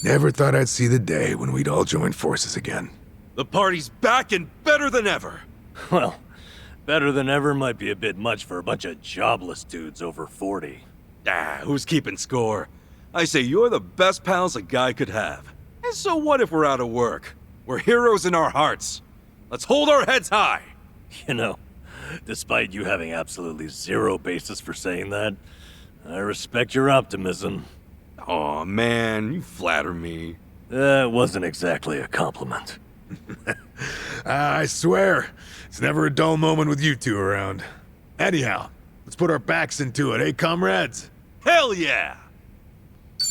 Never thought I'd see the day when we'd all join forces again. The party's back and better than ever. Well, better than ever might be a bit much for a bunch of jobless dudes over 40. Who's keeping score? I say you're the best pals a guy could have. And so what if we're out of work? We're heroes in our hearts. Let's hold our heads high. You know, despite you having absolutely zero basis for saying that, I respect your optimism. Aw, man, you flatter me. That wasn't exactly a compliment. I swear, it's never a dull moment with you two around. Anyhow, let's put our backs into it, eh, comrades? Hell yeah!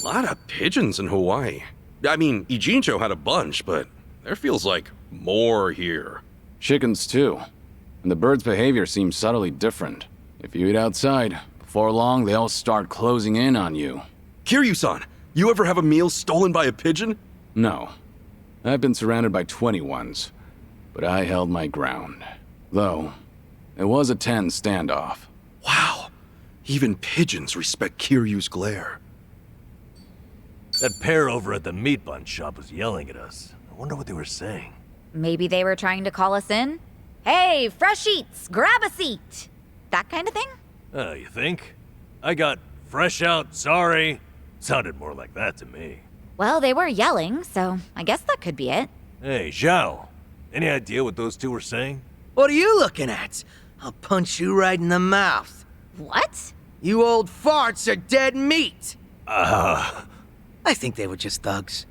A lot of pigeons in Hawaii. I mean, Ijincho had a bunch, but there feels like more here. Chickens too. And the birds' behavior seems subtly different. If you eat outside, before long they all start closing in on you. Kiryu-san, you ever have a meal stolen by a pigeon? No. I've been surrounded by 21s, but I held my ground. Though, it was a tense standoff. Wow. Even pigeons respect Kiryu's glare. That pair over at the meat bun shop was yelling at us. I wonder what they were saying. Maybe they were trying to call us in? Hey, fresh eats, grab a seat! That kind of thing? You think? I got fresh out, sorry. Sounded more like that to me. Well, they were yelling, so I guess that could be it. Hey, Zhao. Any idea what those two were saying? What are you looking at? I'll punch you right in the mouth. What? You old farts are dead meat. Ah. I think they were just thugs.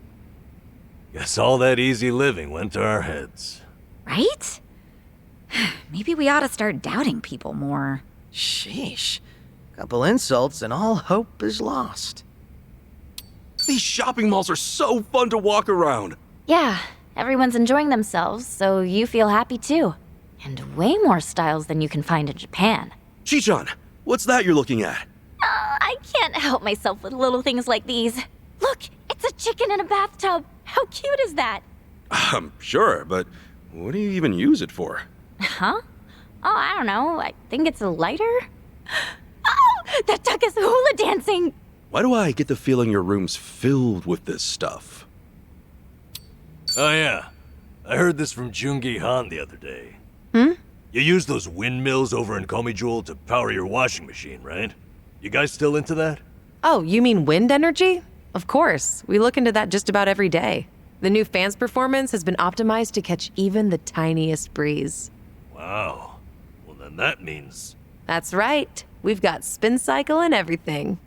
Guess all that easy living went to our heads. Right? Maybe we ought to start doubting people more. Sheesh. Couple insults and all hope is lost. These shopping malls are so fun to walk around. Yeah, everyone's enjoying themselves, so you feel happy too. And way more styles than you can find in Japan. Chichan, what's that you're looking at? I can't help myself with little things like these. Look, it's a chicken in a bathtub. How cute is that? Sure, but what do you even use it for? Huh? Oh, I don't know. I think it's a lighter. Oh, that duck is hula dancing. Why do I get the feeling your room's filled with this stuff? Oh yeah, I heard this from Jungi Han the other day. Hmm? You use those windmills over in Komijul to power your washing machine, right? You guys still into that? Oh, you mean wind energy? Of course. We look into that just about every day. The new fan's performance has been optimized to catch even the tiniest breeze. Wow. Well, then that means... That's right. We've got spin cycle and everything.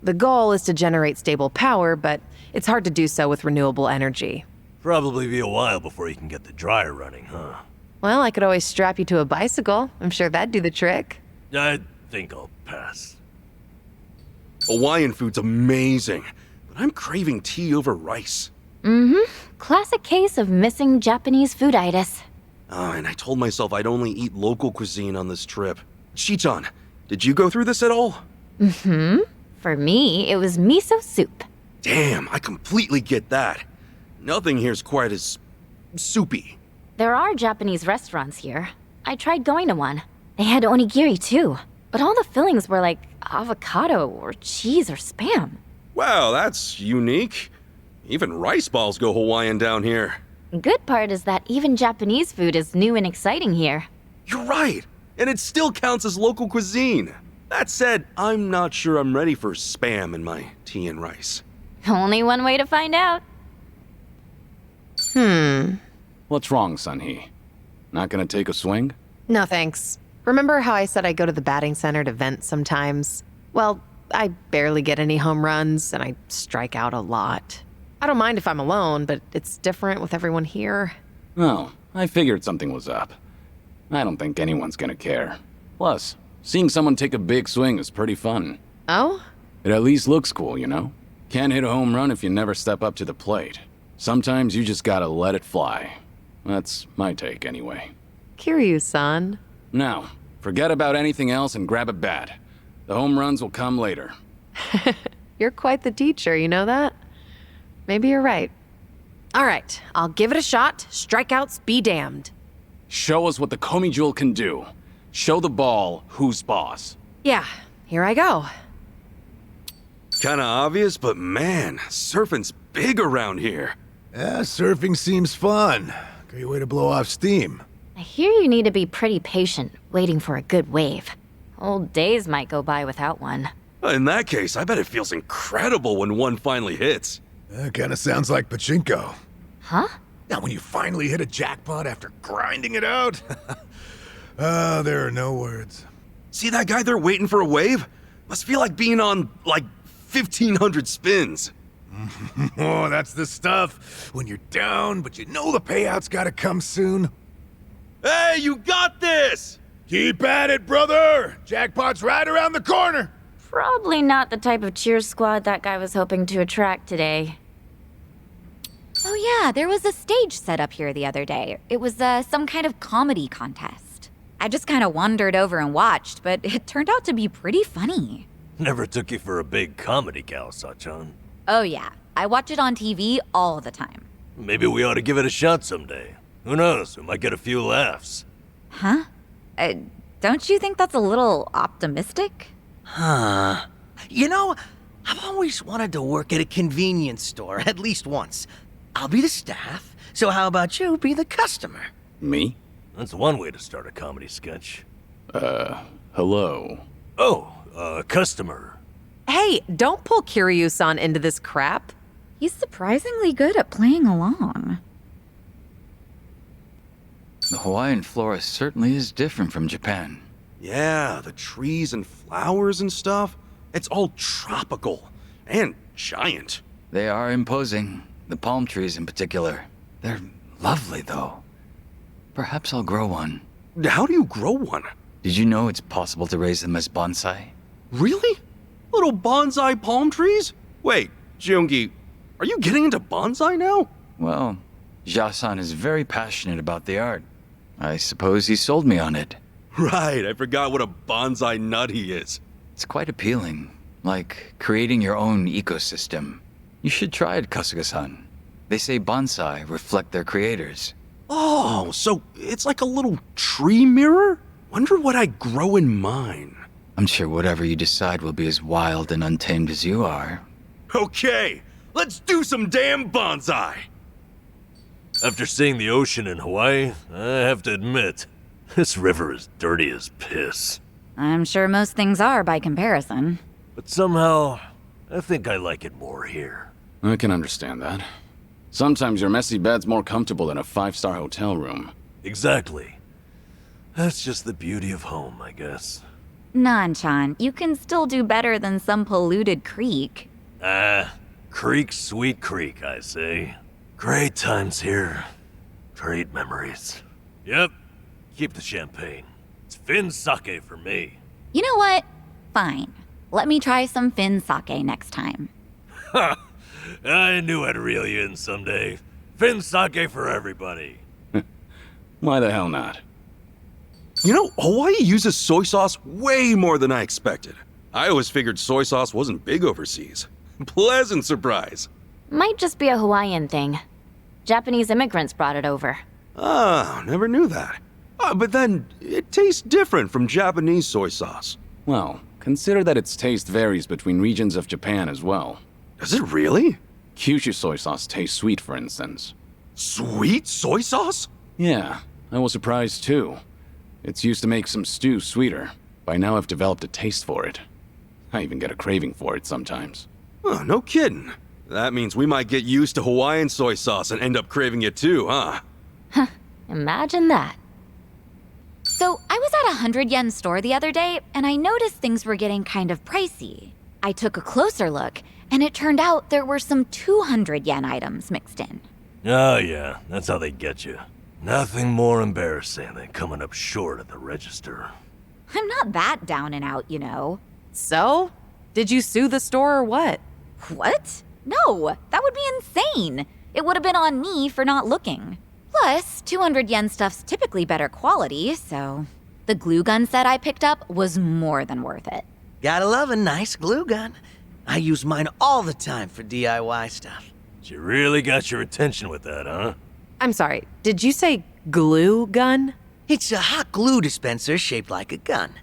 The goal is to generate stable power, but it's hard to do so with renewable energy. Probably be a while before you can get the dryer running, huh? Well, I could always strap you to a bicycle. I'm sure that'd do the trick. I think I'll pass. Hawaiian food's amazing, but I'm craving tea over rice. Classic case of missing Japanese fooditis. Oh, and I told myself I'd only eat local cuisine on this trip. Chichan, did you go through this at all? For me, it was miso soup. Damn, I completely get that. Nothing here's quite as soupy. There are Japanese restaurants here. I tried going to one. They had onigiri too, but all the fillings were like avocado or cheese or Spam. Wow, that's unique. Even rice balls go Hawaiian down here. Good part is that even Japanese food is new and exciting here. You're right, and it still counts as local cuisine. That said, I'm not sure I'm ready for Spam in my tea and rice. Only one way to find out. What's wrong, Sunhee? Not gonna take a swing? No thanks. Remember how I said I go to the batting center to vent sometimes? Well, I barely get any home runs, and I strike out a lot. I don't mind if I'm alone, but it's different with everyone here. Oh, I figured something was up. I don't think anyone's gonna care. Plus, seeing someone take a big swing is pretty fun. Oh? It at least looks cool, you know? Can't hit a home run if you never step up to the plate. Sometimes you just gotta let it fly. That's my take, anyway. Kiryu-san. Now, forget about anything else and grab a bat. The home runs will come later. You're quite the teacher, you know that? Maybe you're right. All right, I'll give it a shot. Strikeouts be damned. Show us what the Komijul can do. Show the ball who's boss. Yeah, here I go. Kinda obvious, but man, surfing's big around here. Yeah, surfing seems fun. Great way to blow off steam. I hear you need to be pretty patient, waiting for a good wave. Old days might go by without one. In that case, I bet it feels incredible when one finally hits. That kind of sounds like pachinko. Huh? Now, when you finally hit a jackpot after grinding it out. There are no words. See that guy there waiting for a wave? Must feel like being on, like, 1,500 spins. Oh, that's the stuff. When you're down, but you know the payout's gotta come soon. Hey, you got this! Keep at it, brother! Jackpot's right around the corner! Probably not the type of cheer squad that guy was hoping to attract today. Oh yeah, there was a stage set up here the other day. It was some kind of comedy contest. I just kind of wandered over and watched, but it turned out to be pretty funny. Never took you for a big comedy gal, Sachan. Oh yeah, I watch it on TV all the time. Maybe we ought to give it a shot someday. Who knows, we might get a few laughs. Huh? Don't you think that's a little optimistic? Huh. You know, I've always wanted to work at a convenience store, at least once. I'll be the staff, so how about you be the customer? Me? That's one way to start a comedy sketch. Hello. Oh, customer. Hey, don't pull Kiryu-san into this crap. He's surprisingly good at playing along. The Hawaiian flora certainly is different from Japan. Yeah, the trees and flowers and stuff. It's all tropical and giant. They are imposing, the palm trees in particular. They're lovely, though. Perhaps I'll grow one. How do you grow one? Did you know it's possible to raise them as bonsai? Really? Little bonsai palm trees? Wait, Jungi, are you getting into bonsai now? Well, Ja-san is very passionate about the art. I suppose he sold me on it. Right, I forgot what a bonsai nut he is. It's quite appealing, like creating your own ecosystem. You should try it, Kasuga-san. They say bonsai reflect their creators. Oh, so it's like a little tree mirror? Wonder what I grow in mine. I'm sure whatever you decide will be as wild and untamed as you are. Okay, let's do some damn bonsai! After seeing the ocean in Hawaii, I have to admit, this river is dirty as piss. I'm sure most things are by comparison. But somehow, I think I like it more here. I can understand that. Sometimes your messy bed's more comfortable than a 5-star hotel room. Exactly. That's just the beauty of home, I guess. Nan-chan, you can still do better than some polluted creek. Creek, sweet creek, I say. Great times here. Great memories. Yep, keep the champagne. It's Finn sake for me. You know what? Fine. Let me try some Finn sake next time. Ha! I knew I'd reel you in someday. Finn sake for everybody. Why the hell not? You know, Hawaii uses soy sauce way more than I expected. I always figured soy sauce wasn't big overseas. Pleasant surprise. Might just be a Hawaiian thing. Japanese immigrants brought it over. Ah, never knew that. But then, it tastes different from Japanese soy sauce. Well, consider that its taste varies between regions of Japan as well. Does it really? Kyushu soy sauce tastes sweet, for instance. Sweet soy sauce? Yeah, I was surprised too. It's used to make some stew sweeter. By now I've developed a taste for it. I even get a craving for it sometimes. Oh, no kidding. That means we might get used to Hawaiian soy sauce and end up craving it too, huh? Imagine that. So, I was at a 100 yen store the other day, and I noticed things were getting kind of pricey. I took a closer look, and it turned out there were some 200 yen items mixed in. Oh yeah, that's how they get you. Nothing more embarrassing than coming up short at the register. I'm not that down and out, you know. So? Did you sue the store or what? What? No, that would be insane. It would have been on me for not looking. Plus, 200 yen stuff's typically better quality, so the glue gun set I picked up was more than worth it. Gotta love a nice glue gun. I use mine all the time for DIY stuff. She really got your attention with that, huh? I'm sorry, did you say glue gun? It's a hot glue dispenser shaped like a gun.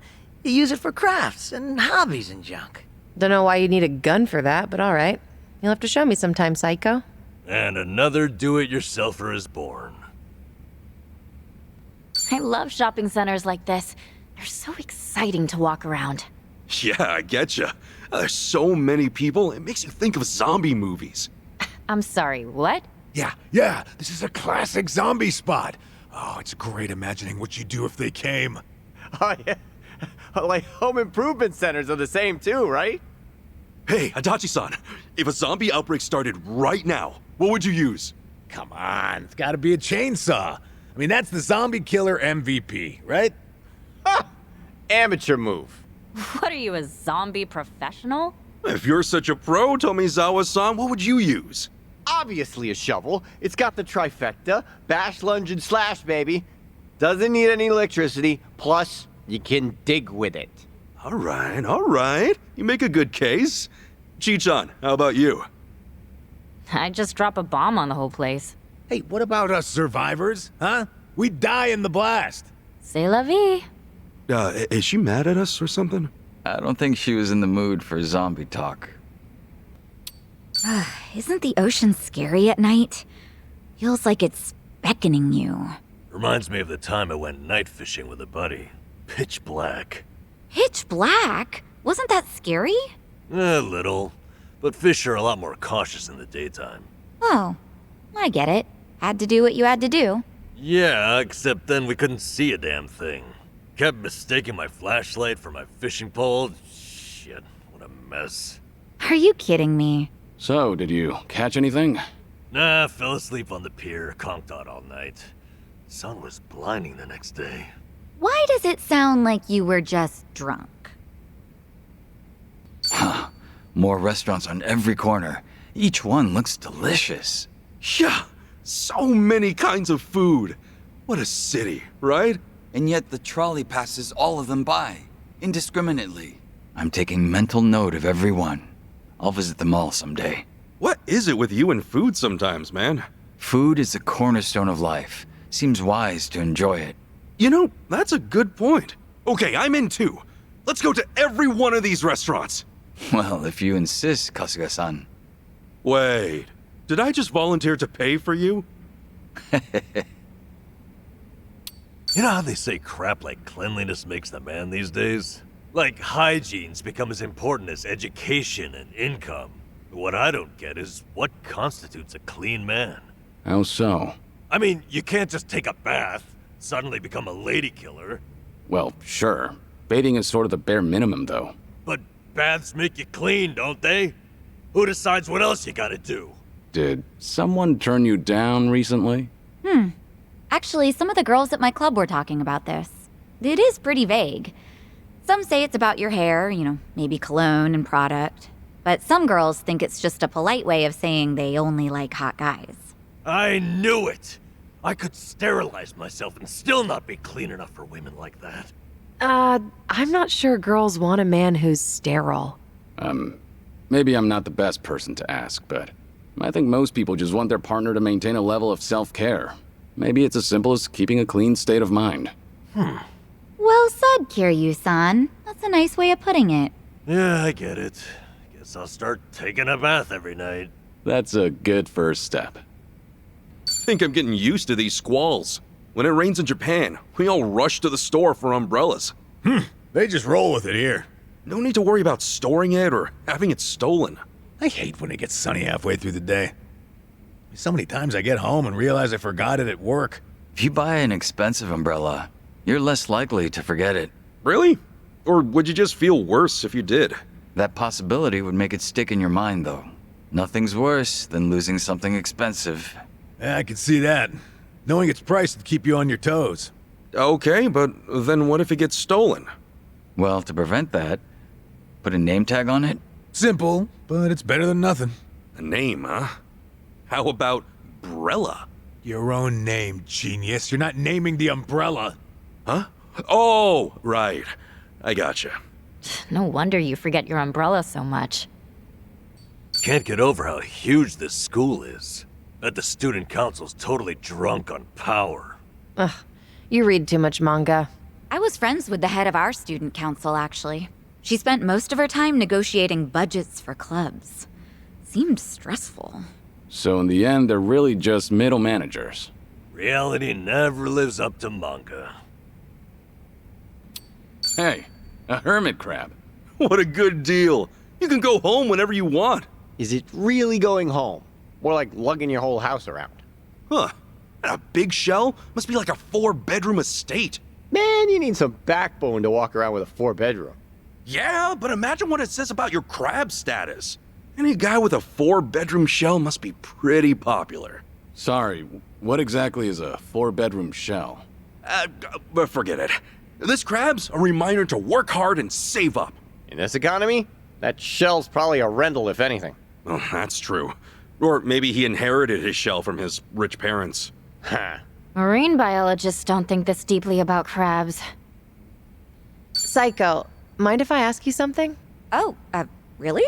You use it for crafts and hobbies and junk. Don't know why you need a gun for that, but all right. You'll have to show me sometime, Psycho. And another do-it-yourselfer is born. I love shopping centers like this. They're so exciting to walk around. Yeah, I getcha. There's so many people, it makes you think of zombie movies. I'm sorry, what? Yeah, this is a classic zombie spot. Oh, it's great imagining what you'd do if they came. Oh, yeah. Like home improvement centers are the same too, right? Hey, Adachi-san, if a zombie outbreak started right now, what would you use? Come on, it's gotta be a chainsaw. I mean, that's the zombie killer MVP, right? Amateur move. What are you, a zombie professional? If you're such a pro, Tomizawa-san, what would you use? Obviously a shovel. It's got the trifecta, bash, lunge, and slash, baby. Doesn't need any electricity, plus you can dig with it. All right. You make a good case. Chi-chan, how about you? I'd just drop a bomb on the whole place. Hey, what about us survivors, huh? We'd die in the blast. C'est la vie. Is she mad at us or something? I don't think she was in the mood for zombie talk. Isn't the ocean scary at night? Feels like it's beckoning you. Reminds me of the time I went night fishing with a buddy. Pitch black. Pitch black? Wasn't that scary? A little. But fish are a lot more cautious in the daytime. Oh, I get it. Had to do what you had to do. Yeah, except then we couldn't see a damn thing. Kept mistaking my flashlight for my fishing pole. Shit, what a mess. Are you kidding me? So, did you catch anything? Nah, fell asleep on the pier, conked out all night. Sun was blinding the next day. Why does it sound like you were just drunk? More restaurants on every corner. Each one looks delicious. Yeah, so many kinds of food. What a city, right? And yet the trolley passes all of them by, indiscriminately. I'm taking mental note of every one. I'll visit them all someday. What is it with you and food sometimes, man? Food is the cornerstone of life. Seems wise to enjoy it. You know, that's a good point. Okay, I'm in too. Let's go to every one of these restaurants. Well, if you insist, Kasuga-san. Wait, did I just volunteer to pay for you? You know how they say crap like cleanliness makes the man these days? Like hygiene's become as important as education and income. What I don't get is what constitutes a clean man. How so? I mean, you can't just take a bath, suddenly become a lady killer. Well, sure. Bathing is sort of the bare minimum, though. But baths make you clean, don't they? Who decides what else you gotta do? Did someone turn you down recently? Actually, some of the girls at my club were talking about this. It is pretty vague. Some say it's about your hair, maybe cologne and product. But some girls think it's just a polite way of saying they only like hot guys. I knew it! I could sterilize myself and still not be clean enough for women like that. I'm not sure girls want a man who's sterile. Maybe I'm not the best person to ask, but I think most people just want their partner to maintain a level of self-care. Maybe it's as simple as keeping a clean state of mind. Well said, Kiryu-san. That's a nice way of putting it. Yeah, I get it. Guess I'll start taking a bath every night. That's a good first step. Think I'm getting used to these squalls. When it rains in Japan, we all rush to the store for umbrellas. They just roll with it here. No need to worry about storing it or having it stolen. I hate when it gets sunny halfway through the day. So many times I get home and realize I forgot it at work. If you buy an expensive umbrella, you're less likely to forget it. Really? Or would you just feel worse if you did? That possibility would make it stick in your mind, though. Nothing's worse than losing something expensive. Yeah, I can see that. Knowing its price would keep you on your toes. Okay, but then what if it gets stolen? Well, to prevent that, put a name tag on it? Simple, but it's better than nothing. A name, huh? How about Brella? Your own name, genius. You're not naming the umbrella. Huh? Oh, right. I gotcha. No wonder you forget your umbrella so much. Can't get over how huge this school is. Bet the student council's totally drunk on power. Ugh, you read too much manga. I was friends with the head of our student council, actually. She spent most of her time negotiating budgets for clubs. Seemed stressful. So in the end, they're really just middle managers. Reality never lives up to manga. Hey, a hermit crab. What a good deal. You can go home whenever you want. Is it really going home? More like lugging your whole house around. Huh. And a big shell must be like a 4-bedroom estate. Man, you need some backbone to walk around with a 4-bedroom. Yeah, but imagine what it says about your crab status. Any guy with a 4-bedroom shell must be pretty popular. Sorry, what exactly is a 4-bedroom shell? But forget it. This crab's a reminder to work hard and save up. In this economy, that shell's probably a rental, if anything. Oh, that's true. Or maybe he inherited his shell from his rich parents. Ha. Marine biologists don't think this deeply about crabs. Psycho, mind if I ask you something? Oh, really?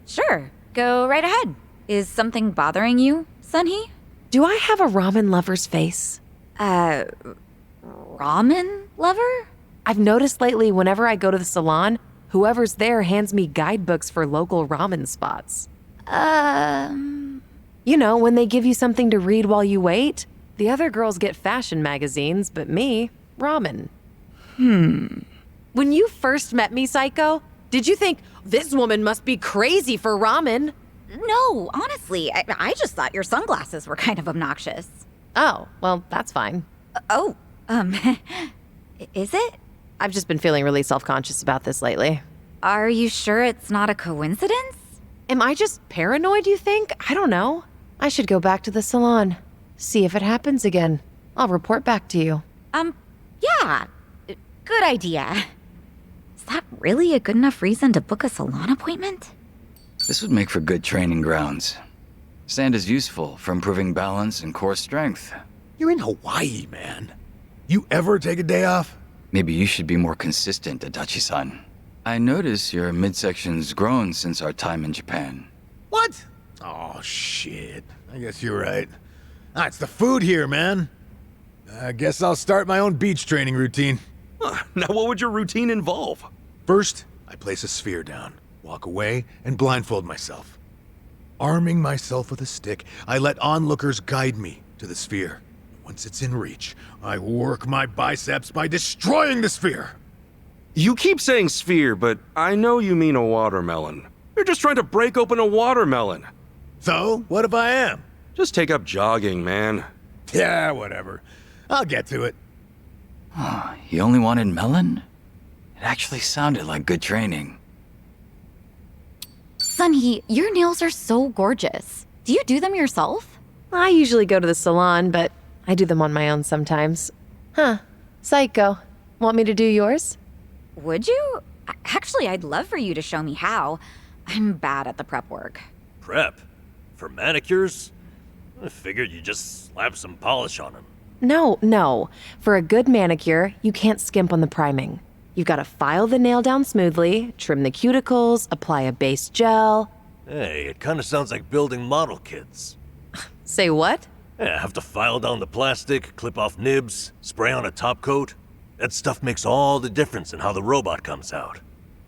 Sure, go right ahead. Is something bothering you, Sunhee? Do I have a ramen lover's face? Ramen lover? I've noticed lately whenever I go to the salon, whoever's there hands me guidebooks for local ramen spots. You know, when they give you something to read while you wait. The other girls get fashion magazines, but me, ramen. When you first met me, Psycho, did you think, this woman must be crazy for ramen? No, honestly, I just thought your sunglasses were kind of obnoxious. Oh, well, that's fine. Is it? I've just been feeling really self-conscious about this lately. Are you sure it's not a coincidence? Am I just paranoid, you think? I don't know. I should go back to the salon. See if it happens again. I'll report back to you. Yeah. Good idea. Is that really a good enough reason to book a salon appointment? This would make for good training grounds. Sand is useful for improving balance and core strength. You're in Hawaii, man. You ever take a day off? Maybe you should be more consistent, DanaDuchy-san. I notice your midsection's grown since our time in Japan. What? Oh, shit. I guess you're right. It's the food here, man. I guess I'll start my own beach training routine. Now what would your routine involve? First, I place a sphere down, walk away, and blindfold myself. Arming myself with a stick, I let onlookers guide me to the sphere. Once it's in reach, I work my biceps by destroying the sphere. You keep saying sphere, but I know you mean a watermelon. You're just trying to break open a watermelon. So, what if I am? Just take up jogging, man. Yeah, whatever. I'll get to it. You only wanted melon? It actually sounded like good training. Sunhee, your nails are so gorgeous. Do you do them yourself? I usually go to the salon, but I do them on my own sometimes. Psycho, want me to do yours? Would you? Actually, I'd love for you to show me how. I'm bad at the prep work. Prep? For manicures? I figured you just slap some polish on them. No. For a good manicure, you can't skimp on the priming. You've got to file the nail down smoothly, trim the cuticles, apply a base gel. Hey, it kind of sounds like building model kits. Say what? Yeah, have to file down the plastic, clip off nibs, spray on a top coat. That stuff makes all the difference in how the robot comes out.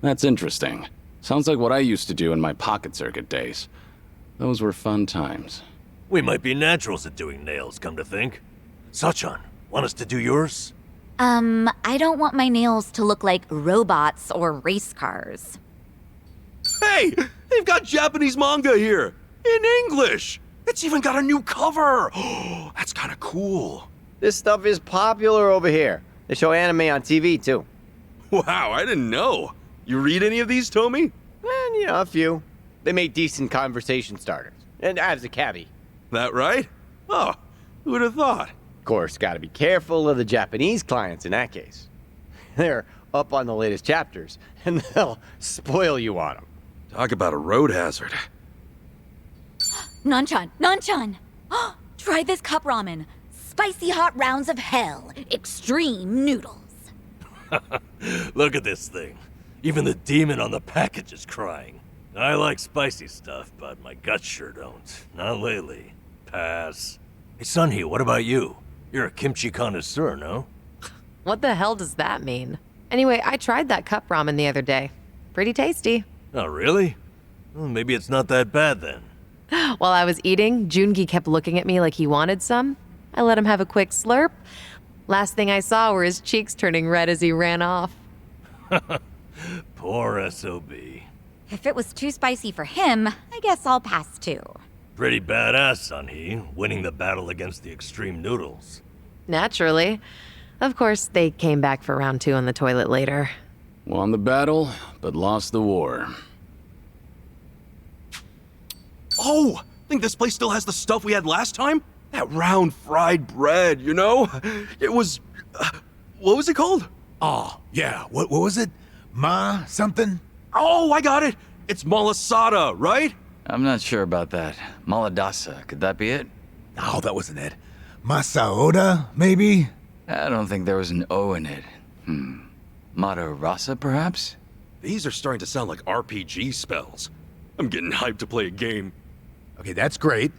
That's interesting. Sounds like what I used to do in my pocket circuit days. Those were fun times. We might be naturals at doing nails, come to think. Sachan, want us to do yours? I don't want my nails to look like robots or race cars. Hey, they've got Japanese manga here. In English. It's even got a new cover. Oh, that's kind of cool. This stuff is popular over here. They show anime on TV, too. Wow, I didn't know. You read any of these, Tommy? And, a few. They make decent conversation starters. And as a cabbie. That right? Oh, who would have thought? Of course, gotta be careful of the Japanese clients in that case. They're up on the latest chapters, and they'll spoil you on them. Talk about a road hazard. Nanchan! Try this cup ramen. Spicy hot rounds of hell. Extreme noodles. Look at this thing. Even the demon on the package is crying. I like spicy stuff, but my guts sure don't. Not lately. Pass. Hey, Sunhee, what about you? You're a kimchi connoisseur, no? What the hell does that mean? Anyway, I tried that cup ramen the other day. Pretty tasty. Oh, really? Well, maybe it's not that bad then. While I was eating, Jungi kept looking at me like he wanted some. I let him have a quick slurp. Last thing I saw were his cheeks turning red as he ran off. Poor SOB. If it was too spicy for him, I guess I'll pass too. Pretty badass, Sunhee, winning the battle against the extreme noodles. Naturally. Of course, they came back for round 2 on the toilet later. Won the battle, but lost the war. Oh, think this place still has the stuff we had last time? That round fried bread, you know? It was... what was it called? Oh, yeah. What was it? Ma something? Oh, I got it! It's malasada, right? I'm not sure about that. Maladasa, could that be it? Oh, that wasn't it. Masaoda, maybe? I don't think there was an O in it. Mata Rasa, perhaps? These are starting to sound like RPG spells. I'm getting hyped to play a game. Okay, that's great.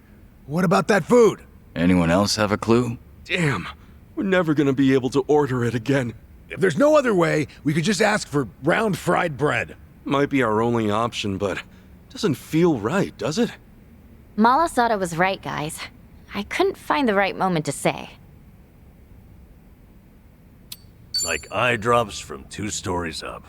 What about that food? Anyone else have a clue? Damn, we're never gonna be able to order it again. If there's no other way, we could just ask for round fried bread. Might be our only option, but doesn't feel right, does it? Malasada was right, guys. I couldn't find the right moment to say. Like eye drops from 2 stories up.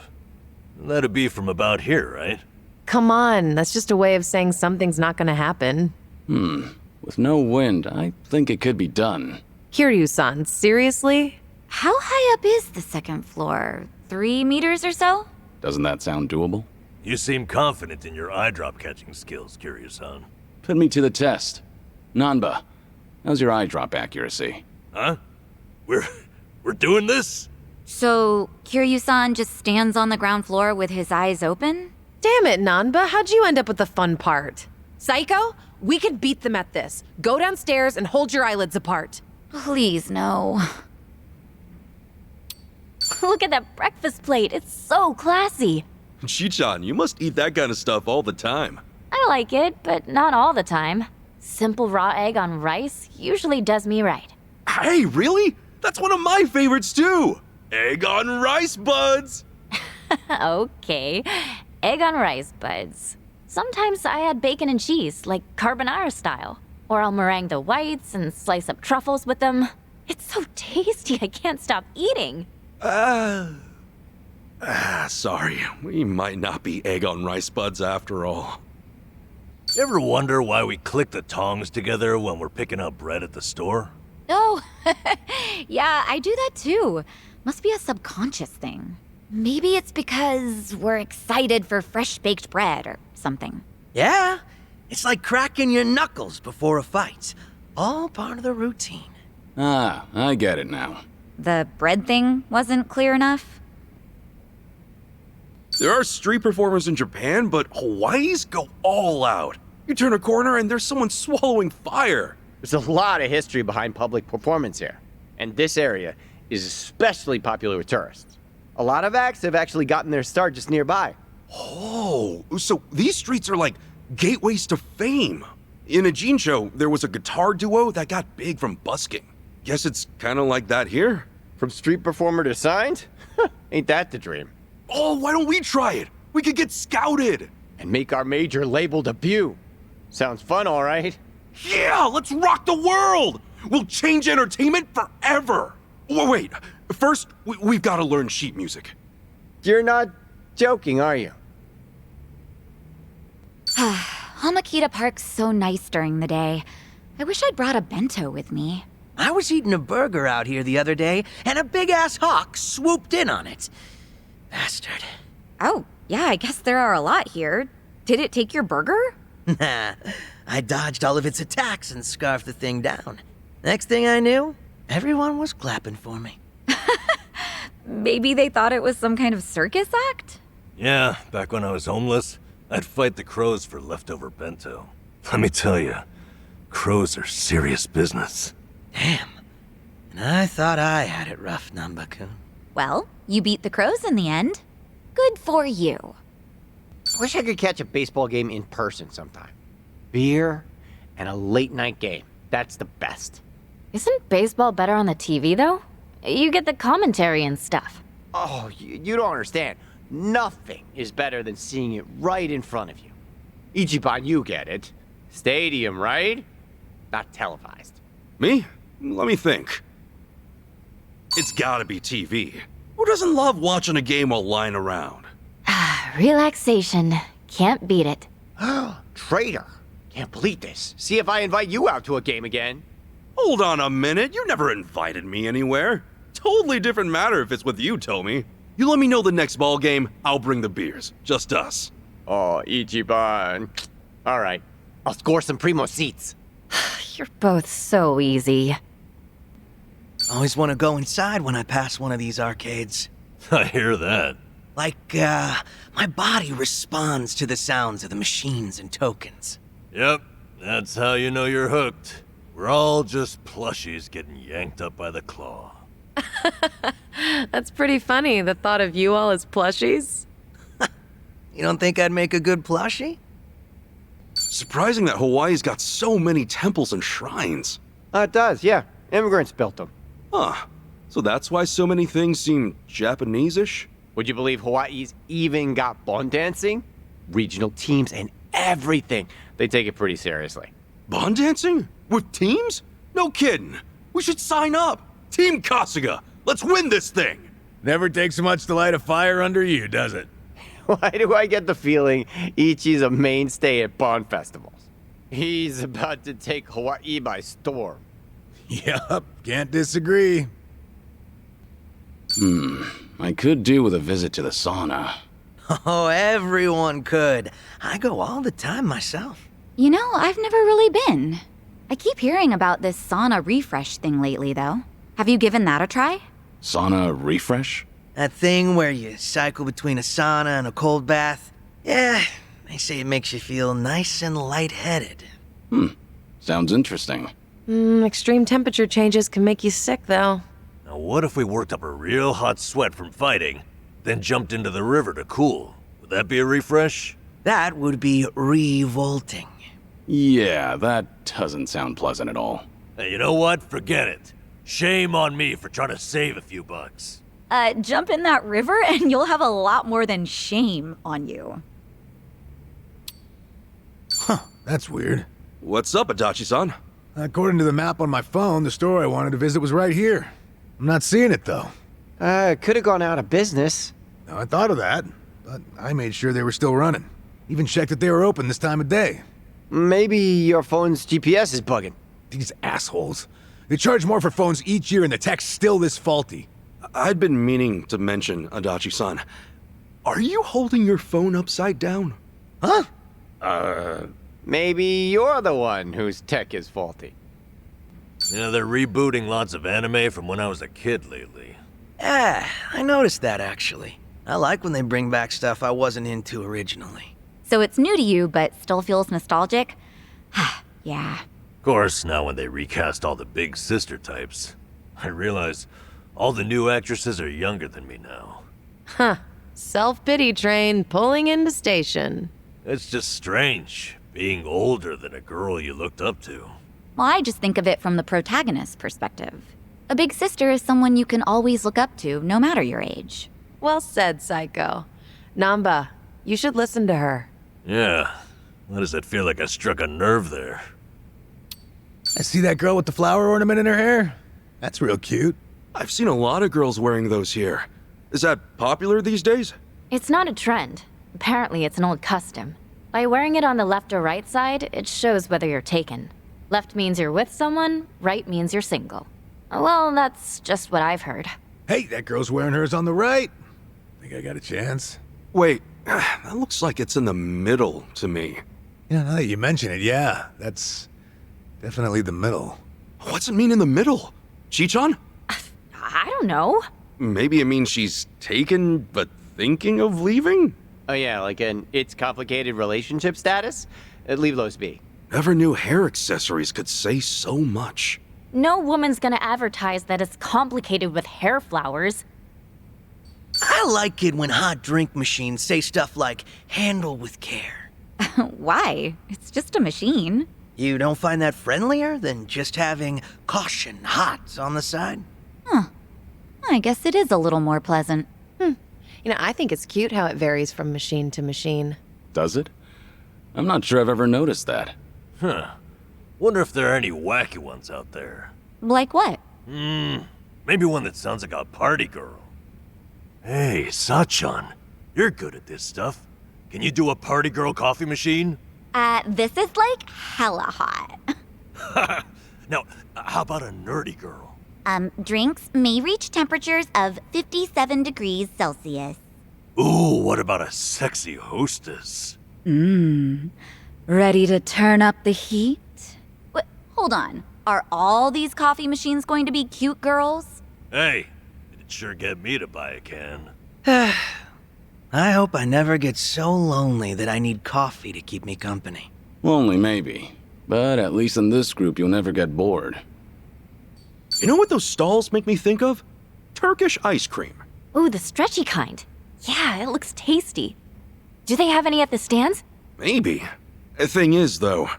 That'd be from about here, right? Come on, that's just a way of saying something's not gonna happen. With no wind, I think it could be done. Kiryu-san, seriously? How high up is the second floor? 3 meters or so? Doesn't that sound doable? You seem confident in your eye drop catching skills, Kiryu-san. Put me to the test. Nanba, how's your eye drop accuracy? Huh? We're doing this? So, Kiryu-san just stands on the ground floor with his eyes open? Damn it, Nanba, how'd you end up with the fun part? Psycho, we could beat them at this. Go downstairs and hold your eyelids apart. Please, no. Look at that breakfast plate. It's so classy. Chichan, you must eat that kind of stuff all the time. I like it, but not all the time. Simple raw egg on rice usually does me right. Hey, really? That's one of my favorites too! Egg on rice buds! Okay. Egg on rice buds. Sometimes I add bacon and cheese, like carbonara style. Or I'll meringue the whites and slice up truffles with them. It's so tasty, I can't stop eating. Sorry. We might not be egg on rice buds after all. You ever wonder why we click the tongs together when we're picking up bread at the store? Oh, yeah, I do that too. Must be a subconscious thing. Maybe it's because we're excited for fresh baked bread or something. Yeah, it's like cracking your knuckles before a fight. All part of the routine. Ah, I get it now. The bread thing wasn't clear enough? There are street performers in Japan, but Hawaii's go all out. You turn a corner and there's someone swallowing fire. There's a lot of history behind public performance here, and this area is especially popular with tourists. A lot of acts have actually gotten their start just nearby. Oh, so these streets are like gateways to fame. In a Gene show, there was a guitar duo that got big from busking. Guess it's kind of like that here. From street performer to signed? Ain't that the dream? Oh, why don't we try it? We could get scouted. And make our major label debut. Sounds fun, all right? Yeah, let's rock the world. We'll change entertainment forever. Wait, first, we've got to learn sheet music. You're not joking, are you? Hamakita Park's so nice during the day. I wish I'd brought a bento with me. I was eating a burger out here the other day, and a big-ass hawk swooped in on it. Bastard. Oh, yeah, I guess there are a lot here. Did it take your burger? Nah, I dodged all of its attacks and scarfed the thing down. Next thing I knew, everyone was clapping for me. Maybe they thought it was some kind of circus act? Yeah, back when I was homeless, I'd fight the crows for leftover bento. Let me tell you, crows are serious business. Damn. And I thought I had it rough, Nanba-kun. Well, you beat the crows in the end. Good for you. I wish I could catch a baseball game in person sometime. Beer and a late-night game. That's the best. Isn't baseball better on the TV, though? You get the commentary and stuff. Oh, you don't understand. Nothing is better than seeing it right in front of you. Ichiban, you get it. Stadium, right? Not televised. Me? Let me think. It's gotta be TV. Who doesn't love watching a game while lying around? Relaxation. Can't beat it. Traitor. Can't believe this. See if I invite you out to a game again. Hold on a minute, you never invited me anywhere. Totally different matter if it's with you, Tomi. You let me know the next ball game, I'll bring the beers. Just us. Oh, Ichiban. All right. I'll score some primo seats. You're both so easy. Always want to go inside when I pass one of these arcades. I hear that. Like, my body responds to the sounds of the machines and tokens. Yep, that's how you know you're hooked. We're all just plushies getting yanked up by the claw. That's pretty funny, the thought of you all as plushies. You don't think I'd make a good plushie? Surprising that Hawaii's got so many temples and shrines. It does, yeah. Immigrants built them. Huh. So that's why so many things seem Japanese-ish? Would you believe Hawaii's even got bon dancing? Regional teams and everything. They take it pretty seriously. Bond dancing? With teams? No kidding. We should sign up. Team Kasuga. Let's win this thing. Never takes much to light a fire under you, does it? Why do I get the feeling Ichi's a mainstay at Bond festivals? He's about to take Hawaii by storm. Yup, can't disagree. I could do with a visit to the sauna. Oh, everyone could. I go all the time myself. You know, I've never really been. I keep hearing about this sauna refresh thing lately, though. Have you given that a try? Sauna refresh? That thing where you cycle between a sauna and a cold bath. Yeah, they say it makes you feel nice and lightheaded. Sounds interesting. Extreme temperature changes can make you sick, though. Now what if we worked up a real hot sweat from fighting, then jumped into the river to cool? Would that be a refresh? That would be revolting. Yeah, that doesn't sound pleasant at all. Hey, you know what? Forget it. Shame on me for trying to save a few bucks. Jump in that river and you'll have a lot more than shame on you. That's weird. What's up, Adachi-san? According to the map on my phone, the store I wanted to visit was right here. I'm not seeing it, though. Could have gone out of business. Now, I thought of that, but I made sure they were still running. Even checked that they were open this time of day. Maybe your phone's GPS is bugging. These assholes. They charge more for phones each year and the tech's still this faulty. I'd been meaning to mention, Adachi-san. Are you holding your phone upside down? Huh? Maybe you're the one whose tech is faulty. You know, they're rebooting lots of anime from when I was a kid lately. Yeah, I noticed that actually. I like when they bring back stuff I wasn't into originally. So it's new to you, but still feels nostalgic? Yeah. Of course, now when they recast all the big sister types, I realize all the new actresses are younger than me now. Huh. Self-pity train pulling into station. It's just strange, being older than a girl you looked up to. Well, I just think of it from the protagonist's perspective. A big sister is someone you can always look up to, no matter your age. Well said, Psycho. Namba, you should listen to her. Yeah, why does it feel like I struck a nerve there? I see that girl with the flower ornament in her hair? That's real cute. I've seen a lot of girls wearing those here. Is that popular these days? It's not a trend. Apparently, it's an old custom. By wearing it on the left or right side, it shows whether you're taken. Left means you're with someone, right means you're single. Well, that's just what I've heard. Hey, that girl's wearing hers on the right. Think I got a chance? Wait, that looks like it's in the middle to me. Yeah, now that you mention it, yeah. That's definitely the middle. What's it mean in the middle? Chichan? I don't know. Maybe it means she's taken but thinking of leaving? Oh yeah, like an it's complicated relationship status? Leave those be. Never knew hair accessories could say so much. No woman's gonna advertise that it's complicated with hair flowers. I like it when hot drink machines say stuff like, handle with care. Why? It's just a machine. You don't find that friendlier than just having caution hot on the side? I guess it is a little more pleasant. I think it's cute how it varies from machine to machine. Does it? I'm not sure I've ever noticed that. Huh. Wonder if there are any wacky ones out there. Like what? Maybe one that sounds like a party girl. Hey, Sachan, you're good at this stuff. Can you do a party girl coffee machine? This is like hella hot. Now, how about a nerdy girl? Drinks may reach temperatures of 57 degrees Celsius. Ooh, what about a sexy hostess? Ready to turn up the heat? Wait, hold on. Are all these coffee machines going to be cute girls? Hey, it'd sure get me to buy a can. I hope I never get so lonely that I need coffee to keep me company. Lonely, maybe. But at least in this group, you'll never get bored. You know what those stalls make me think of? Turkish ice cream. Ooh, the stretchy kind. Yeah, it looks tasty. Do they have any at the stands? Maybe. The thing is, though.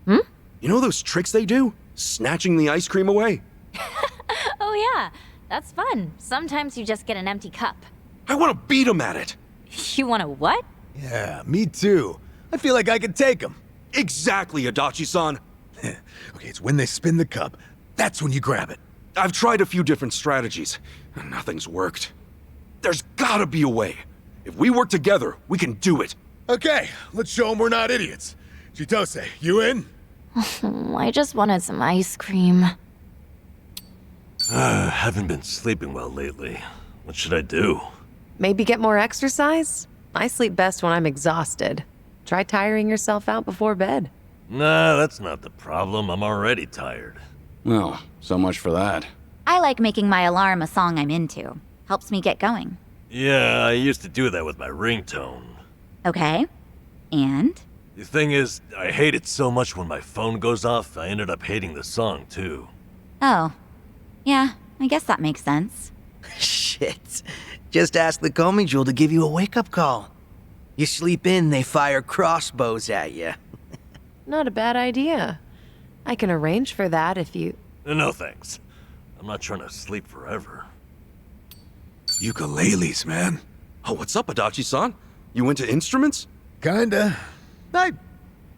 You know those tricks they do? Snatching the ice cream away? Oh yeah, that's fun. Sometimes you just get an empty cup. I want to beat them at it. You want to what? Yeah, me too. I feel like I could take them. Exactly, Adachi-san. Okay, it's when they spin the cup. That's when you grab it. I've tried a few different strategies, and nothing's worked. There's gotta be a way. If we work together, we can do it. Okay, let's show them we're not idiots. Chitose, you in? I just wanted some ice cream. Haven't been sleeping well lately. What should I do? Maybe get more exercise? I sleep best when I'm exhausted. Try tiring yourself out before bed. Nah, that's not the problem. I'm already tired. Well, so much for that. I like making my alarm a song I'm into. Helps me get going. Yeah, I used to do that with my ringtone. Okay. And? The thing is, I hate it so much when my phone goes off, I ended up hating the song too. Oh. Yeah, I guess that makes sense. Shit. Just ask the Komi Jewel to give you a wake-up call. You sleep in, they fire crossbows at you. Not a bad idea. I can arrange for that if you... No thanks. I'm not trying to sleep forever. Ukuleles, man. Oh, what's up, Adachi-san? You into instruments? Kinda. I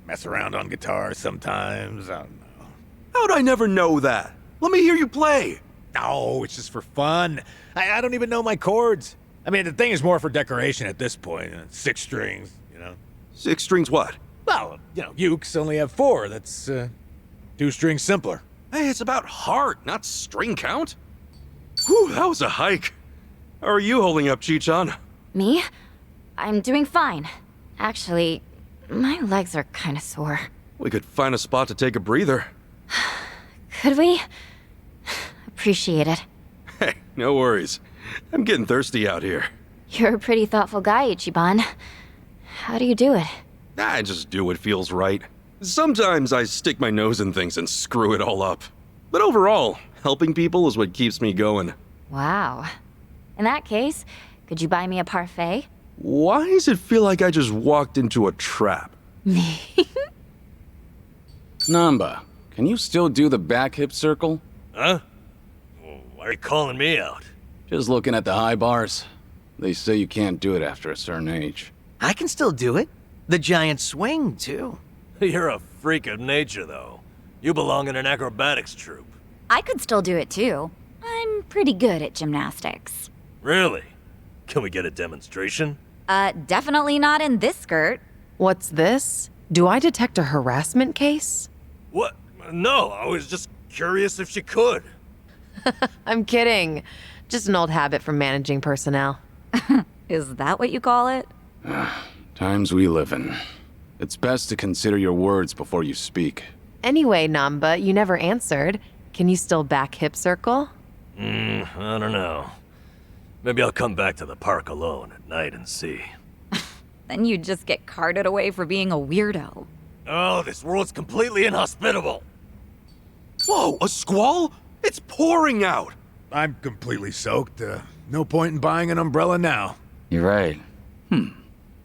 mess around on guitar sometimes. I don't know. How'd I never know that? Let me hear you play. No, it's just for fun. I don't even know my chords. I mean, the thing is more for decoration at this point. 6 strings, you know. 6 strings what? Well, ukes only have 4. That's 2 strings simpler. Hey, it's about heart, not string count. Whew, that was a hike. How are you holding up, Chi-chan? Me? I'm doing fine. Actually, my legs are kind of sore. We could find a spot to take a breather. Could we? Appreciate it. Hey, no worries. I'm getting thirsty out here. You're a pretty thoughtful guy, Ichiban. How do you do it? I just do what feels right. Sometimes I stick my nose in things and screw it all up. But overall, helping people is what keeps me going. Wow. In that case, could you buy me a parfait? Why does it feel like I just walked into a trap? Namba, can you still do the back hip circle? Huh? Why are you calling me out? Just looking at the high bars. They say you can't do it after a certain age. I can still do it. The giant swing, too. You're a freak of nature, though. You belong in an acrobatics troupe. I could still do it too. I'm pretty good at gymnastics. Really? Can we get a demonstration? Definitely not in this skirt. What's this? Do I detect a harassment case? What? No, I was just curious if she could. I'm kidding. Just an old habit from managing personnel. Is that what you call it? Times we live in. It's best to consider your words before you speak. Anyway, Namba, you never answered. Can you still back hip circle? I don't know. Maybe I'll come back to the park alone at night and see. Then you'd just get carted away for being a weirdo. Oh, this world's completely inhospitable. Whoa, a squall? It's pouring out. I'm completely soaked. No point in buying an umbrella now. You're right.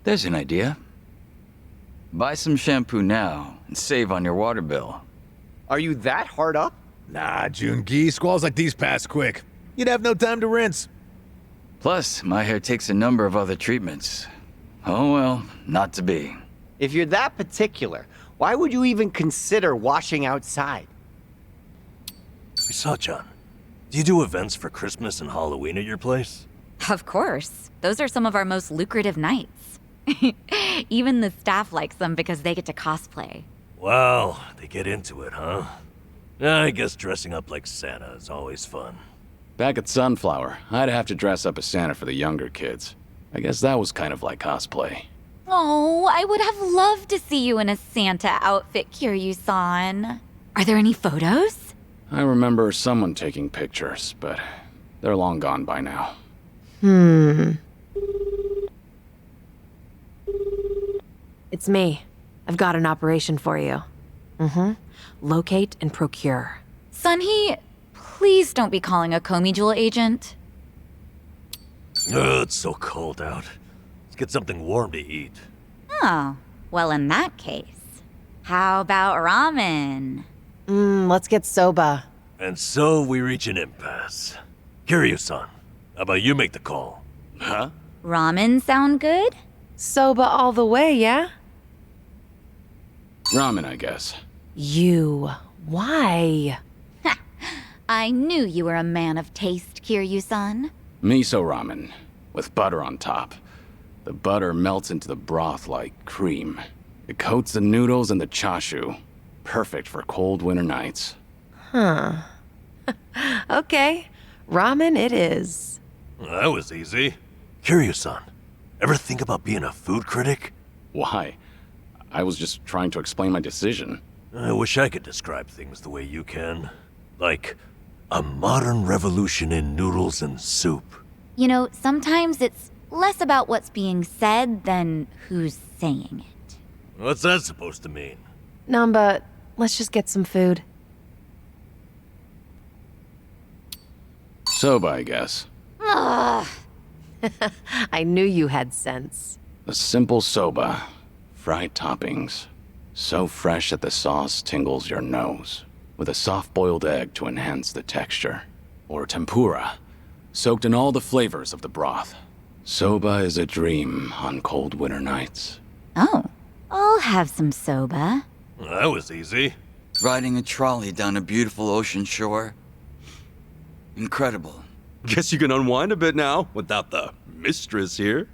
There's an idea. Buy some shampoo now and save on your water bill. Are you that hard up? Nah, Jungi, squalls like these pass quick. You'd have no time to rinse. Plus, my hair takes a number of other treatments. Oh well, not to be. If you're that particular, why would you even consider washing outside? Misachan, do you do events for Christmas and Halloween at your place? Of course. Those are some of our most lucrative nights. Even the staff likes them because they get to cosplay. Wow, they get into it, huh? I guess dressing up like Santa is always fun. Back at Sunflower, I'd have to dress up as Santa for the younger kids. I guess that was kind of like cosplay. Oh, I would have loved to see you in a Santa outfit, Kiryu-san. Are there any photos? I remember someone taking pictures, but they're long gone by now. It's me. I've got an operation for you. Locate and procure. Sunhee, please don't be calling a Komi Jewel agent. Oh, it's so cold out. Let's get something warm to eat. Oh, well, in that case, how about ramen? Let's get soba. And so we reach an impasse. Kiryu-san, how about you make the call? Huh? Ramen sound good? Soba all the way, yeah? Ramen, I guess. You. Why? I knew you were a man of taste, Kiryu-san. Miso ramen, with butter on top. The butter melts into the broth like cream. It coats the noodles and the chashu. Perfect for cold winter nights. Okay. Ramen it is. That was easy. Kiryu-san, ever think about being a food critic? Why? I was just trying to explain my decision. I wish I could describe things the way you can. Like, a modern revolution in noodles and soup. You know, sometimes it's less about what's being said than who's saying it. What's that supposed to mean? Namba, let's just get some food. Soba, I guess. Ugh. I knew you had sense. A simple soba. Fried toppings. So fresh that the sauce tingles your nose. With a soft-boiled egg to enhance the texture. Or tempura. Soaked in all the flavors of the broth. Soba is a dream on cold winter nights. Oh, I'll have some soba. That was easy. Riding a trolley down a beautiful ocean shore. Incredible. Guess you can unwind a bit now without the mistress here.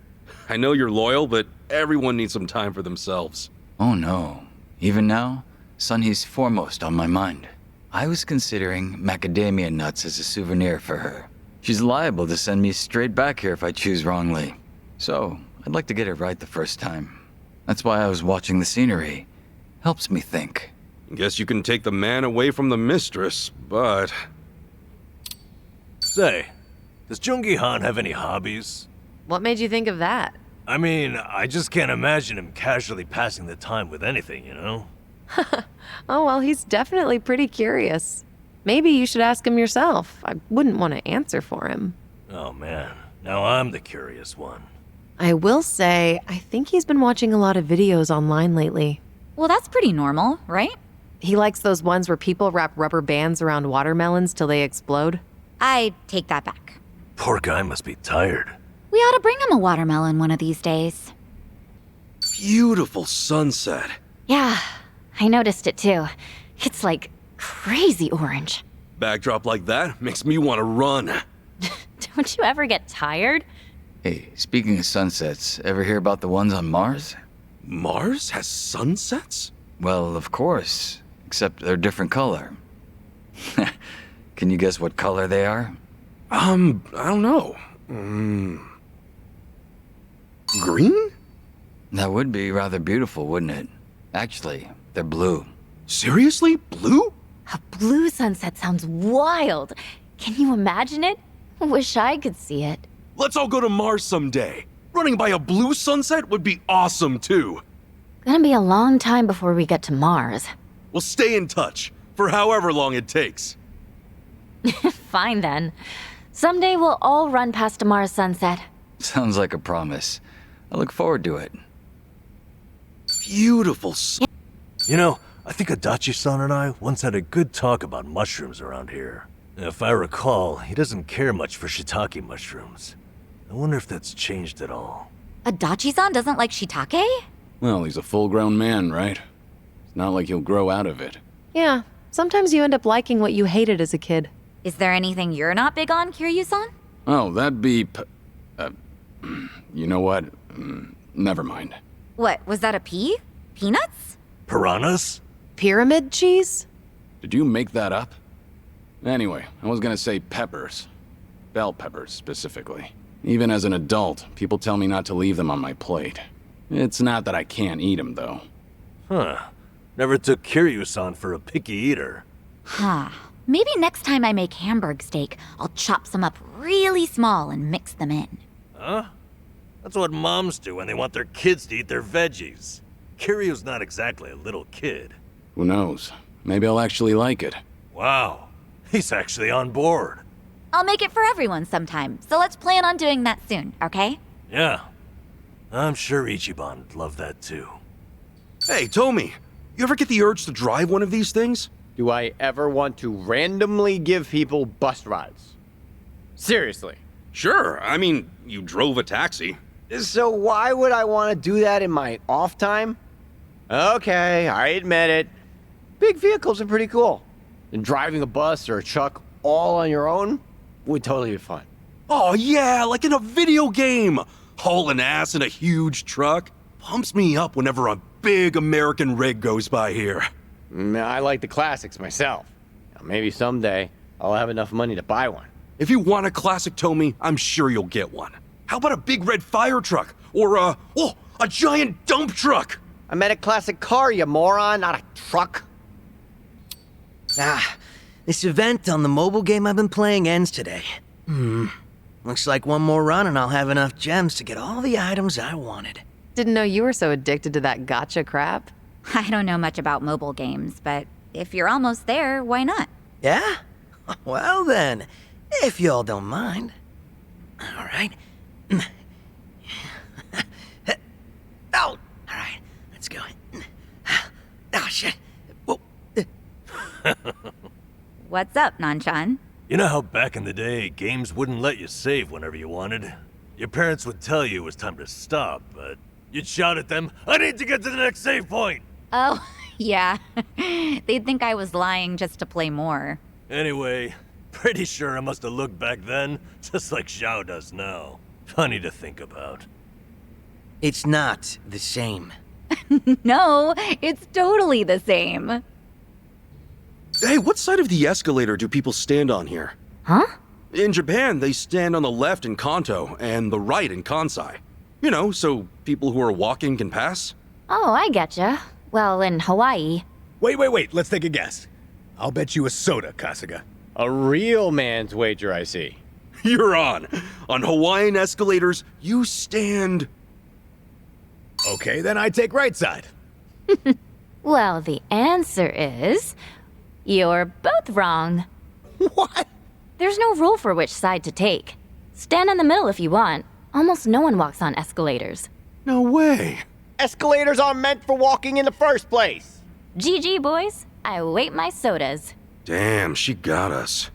I know you're loyal, but everyone needs some time for themselves. Oh no. Even now, Sunhee's foremost on my mind. I was considering macadamia nuts as a souvenir for her. She's liable to send me straight back here if I choose wrongly. So, I'd like to get it right the first time. That's why I was watching the scenery. Helps me think. Guess you can take the man away from the mistress, but... Say, does Jungi-han have any hobbies? What made you think of that? I mean, I just can't imagine him casually passing the time with anything, you know? Oh, well, he's definitely pretty curious. Maybe you should ask him yourself. I wouldn't want to answer for him. Oh man, now I'm the curious one. I will say, I think he's been watching a lot of videos online lately. Well, that's pretty normal, right? He likes those ones where people wrap rubber bands around watermelons till they explode. I take that back. Poor guy must be tired. We ought to bring him a watermelon one of these days. Beautiful sunset. Yeah, I noticed it too. It's like crazy orange. Backdrop like that makes me want to run. Don't you ever get tired? Hey, speaking of sunsets, ever hear about the ones on Mars? Mars has sunsets? Well, of course. Except they're different color. Can you guess what color they are? I don't know. Green? That would be rather beautiful, wouldn't it? Actually, they're blue. Seriously? Blue? A blue sunset sounds wild. Can you imagine it? Wish I could see it. Let's all go to Mars someday. Running by a blue sunset would be awesome, too. Gonna be a long time before we get to Mars. We'll stay in touch, for however long it takes. Fine then. Someday we'll all run past a Mars sunset. Sounds like a promise. I look forward to it. Beautiful You know, I think Adachi-san and I once had a good talk about mushrooms around here. If I recall, he doesn't care much for shiitake mushrooms. I wonder if that's changed at all. Adachi-san doesn't like shiitake? Well, he's a full-grown man, right? It's not like he'll grow out of it. Yeah, sometimes you end up liking what you hated as a kid. Is there anything you're not big on, Kiryu-san? Oh, that'd be you know what? Never mind. What, was that a pea? Peanuts? Piranhas? Pyramid cheese? Did you make that up? Anyway, I was gonna say peppers. Bell peppers, specifically. Even as an adult, people tell me not to leave them on my plate. It's not that I can't eat them, though. Huh. Never took Kiryu-san for a picky eater. Huh. Maybe next time I make Hamburg steak, I'll chop some up really small and mix them in. Huh? That's what moms do when they want their kids to eat their veggies. Kiryu's not exactly a little kid. Who knows? Maybe I'll actually like it. Wow. He's actually on board. I'll make it for everyone sometime, so let's plan on doing that soon, okay? Yeah. I'm sure Ichiban would love that too. Hey, Tomi, you ever get the urge to drive one of these things? Do I ever want to randomly give people bus rides? Seriously. Sure, I mean, you drove a taxi. So why would I want to do that in my off time? Okay, I admit it. Big vehicles are pretty cool. And driving a bus or a truck all on your own would totally be fun. Oh yeah, like in a video game. Hauling ass in a huge truck. Pumps me up whenever a big American rig goes by here. I like the classics myself. Now, maybe someday I'll have enough money to buy one. If you want a classic Tomi, I'm sure you'll get one. How about a big red fire truck? Or a giant dump truck? I meant a classic car, you moron, not a truck. This event on the mobile game I've been playing ends today. Looks like one more run and I'll have enough gems to get all the items I wanted. Didn't know you were so addicted to that gotcha crap. I don't know much about mobile games, but if you're almost there, why not? Yeah? Well then, if y'all don't mind. All right. Oh, all right, let's go. Oh, shit. Whoa. What's up, Nanchan? You know how back in the day, games wouldn't let you save whenever you wanted? Your parents would tell you it was time to stop, but you'd shout at them, "I need to get to the next save point!" Oh, yeah. They'd think I was lying just to play more. Anyway, pretty sure I must have looked back then, just like Xiao does now. Funny to think about. It's not the same. No, it's totally the same. Hey, what side of the escalator do people stand on here? Huh? In Japan, they stand on the left in Kanto and the right in Kansai. You know, so people who are walking can pass. Oh, I getcha. Well, in Hawaii. Wait, let's take a guess. I'll bet you a soda, Kasuga. A real man's wager, I see. You're on. On Hawaiian escalators, you stand... Okay, then I take right side. Well, the answer is... you're both wrong. What? There's no rule for which side to take. Stand in the middle if you want. Almost no one walks on escalators. No way. Escalators aren't meant for walking in the first place. GG, boys. I await my sodas. Damn, she got us.